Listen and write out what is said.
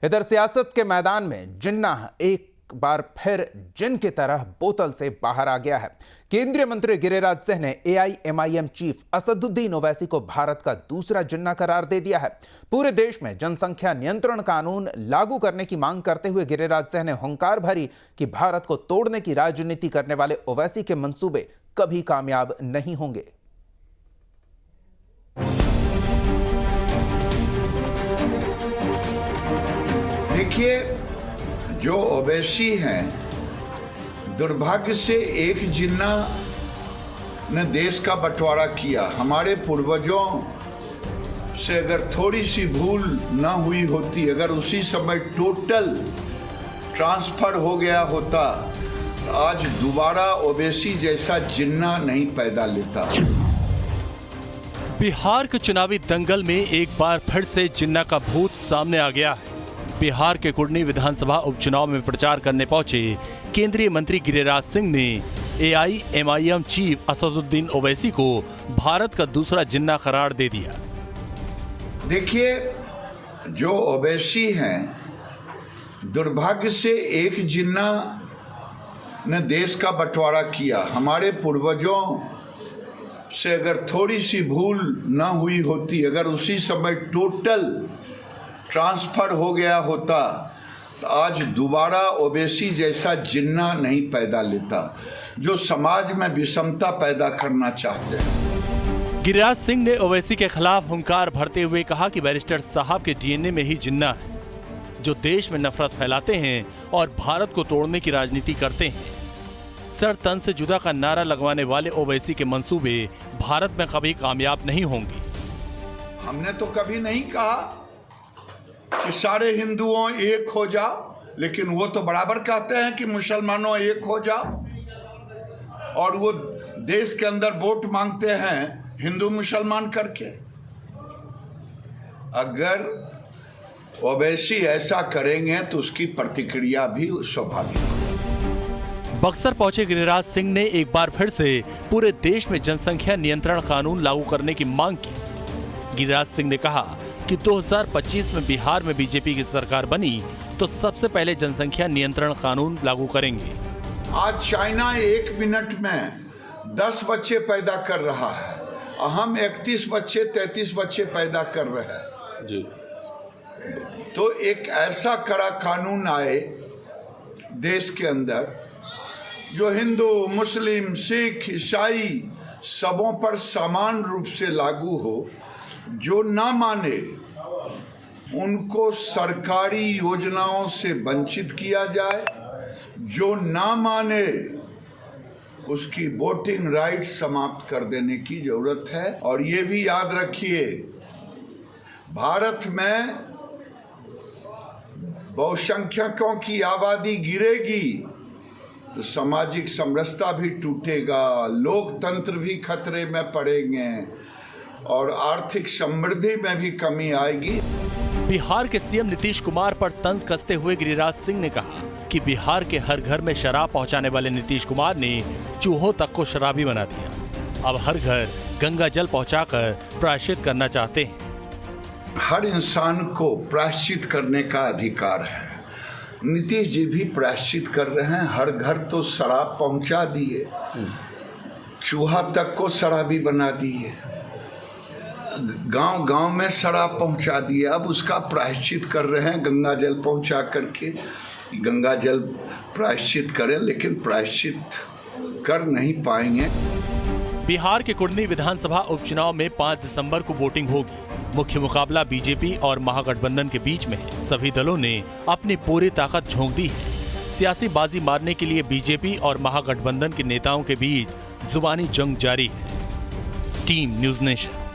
इधर सियासत के मैदान में जिन्ना एक बार फिर जिन की तरह बोतल से बाहर आ गया है। केंद्रीय मंत्री गिरिराज सिंह ने एआईएमआईएम चीफ असदुद्दीन ओवैसी को भारत का दूसरा जिन्ना करार दे दिया है। पूरे देश में जनसंख्या नियंत्रण कानून लागू करने की मांग करते हुए गिरिराज सिंह ने हुंकार भरी कि भारत को तोड़ने की राजनीति करने वाले ओवैसी के मंसूबे कभी कामयाब नहीं होंगे। देखिए, जो ओवैसी हैं, दुर्भाग्य से एक जिन्ना ने देश का बंटवारा किया। हमारे पूर्वजों से अगर थोड़ी सी भूल ना हुई होती, अगर उसी समय टोटल ट्रांसफर हो गया होता, तो आज दोबारा ओवैसी जैसा जिन्ना नहीं पैदा लेता। बिहार के चुनावी दंगल में एक बार फिर से जिन्ना का भूत सामने आ गया है। बिहार के कुर्नी विधानसभा उपचुनाव में प्रचार करने पहुंचे केंद्रीय मंत्री गिरिराज सिंह ने एआईएमआईएम चीफ असदुद्दीन ओवैसी को भारत का दूसरा जिन्ना करार दे दिया। देखिए, जो ओवैसी हैं, दुर्भाग्य से एक जिन्ना ने देश का बंटवारा किया। हमारे पूर्वजों से अगर थोड़ी सी भूल ना हुई होती, अगर उसी समय टोटल ट्रांसफर हो गया होता, तो आज दोबारा ओवैसी जैसा जिन्ना नहीं पैदा लेता, जो समाज में विषमता पैदा करना चाहते हैं। गिरिराज सिंह ने ओवैसी के खिलाफ हुंकार भरते हुए कहा कि बैरिस्टर साहब के डीएनए में ही जिन्ना है, जो देश में नफरत फैलाते हैं और भारत को तोड़ने की राजनीति करते हैं। सर तन से जुदा का नारा लगवाने वाले ओवैसी के मंसूबे भारत में कभी कामयाब नहीं होंगे। हमने तो कभी नहीं कहा कि सारे हिंदुओं एक हो जाओ, लेकिन वो तो बराबर कहते हैं कि मुसलमानों एक हो जाओ, और वो देश के अंदर वोट मांगते हैं हिंदू मुसलमान करके। अगर ओवैसी ऐसा करेंगे तो उसकी प्रतिक्रिया भी स्वाभाविक। बक्सर पहुंचे गिरिराज सिंह ने एक बार फिर से पूरे देश में जनसंख्या नियंत्रण कानून लागू करने की मांग की। गिरिराज सिंह ने कहा कि 2025 में बिहार में बीजेपी की सरकार बनी तो सबसे पहले जनसंख्या नियंत्रण कानून लागू करेंगे। आज चाइना 1 मिनट में 10 बच्चे पैदा कर रहा है, हम 31 बच्चे 33 बच्चे पैदा कर रहे हैं जी। तो एक ऐसा कड़ा कानून आए देश के अंदर जो हिंदू, मुस्लिम, सिख, ईसाई सबों पर समान रूप से लागू हो। जो ना माने उनको सरकारी योजनाओं से वंचित किया जाए, जो ना माने उसकी वोटिंग राइट समाप्त कर देने की जरूरत है। और ये भी याद रखिए, भारत में बहुसंख्यकों की आबादी गिरेगी तो सामाजिक समरसता भी टूटेगा, लोकतंत्र भी खतरे में पड़ेंगे और आर्थिक समृद्धि में भी कमी आएगी। बिहार के सीएम नीतीश कुमार पर तंज कसते हुए गिरिराज सिंह ने कहा कि बिहार के हर घर में शराब पहुंचाने वाले नीतीश कुमार ने चूहों तक को शराबी बना दिया। अब हर घर गंगा जल पहुंचाकर प्रायश्चित करना चाहते हैं। हर इंसान को प्रायश्चित करने का अधिकार है। नीतीश जी भी प्रायश्चित कर रहे हैं। हर घर तो शराब पहुंचा दिए, चूहा तक को शराबी बना दिए, गांव गांव में शराब पहुंचा दिए। अब उसका प्रायश्चित कर रहे हैं गंगा जल पहुंचा करके। गंगा जल प्रायश्चित करें, लेकिन प्रायश्चित कर नहीं पाएंगे। बिहार के कुर्नी विधानसभा उपचुनाव में 5 दिसंबर को वोटिंग होगी। मुख्य मुकाबला बीजेपी और महागठबंधन के बीच में है। सभी दलों ने अपनी पूरी ताकत झोंक दी है। सियासी बाजी मारने के लिए बीजेपी और महागठबंधन के नेताओं के बीच जुबानी जंग जारी है। Team news nation.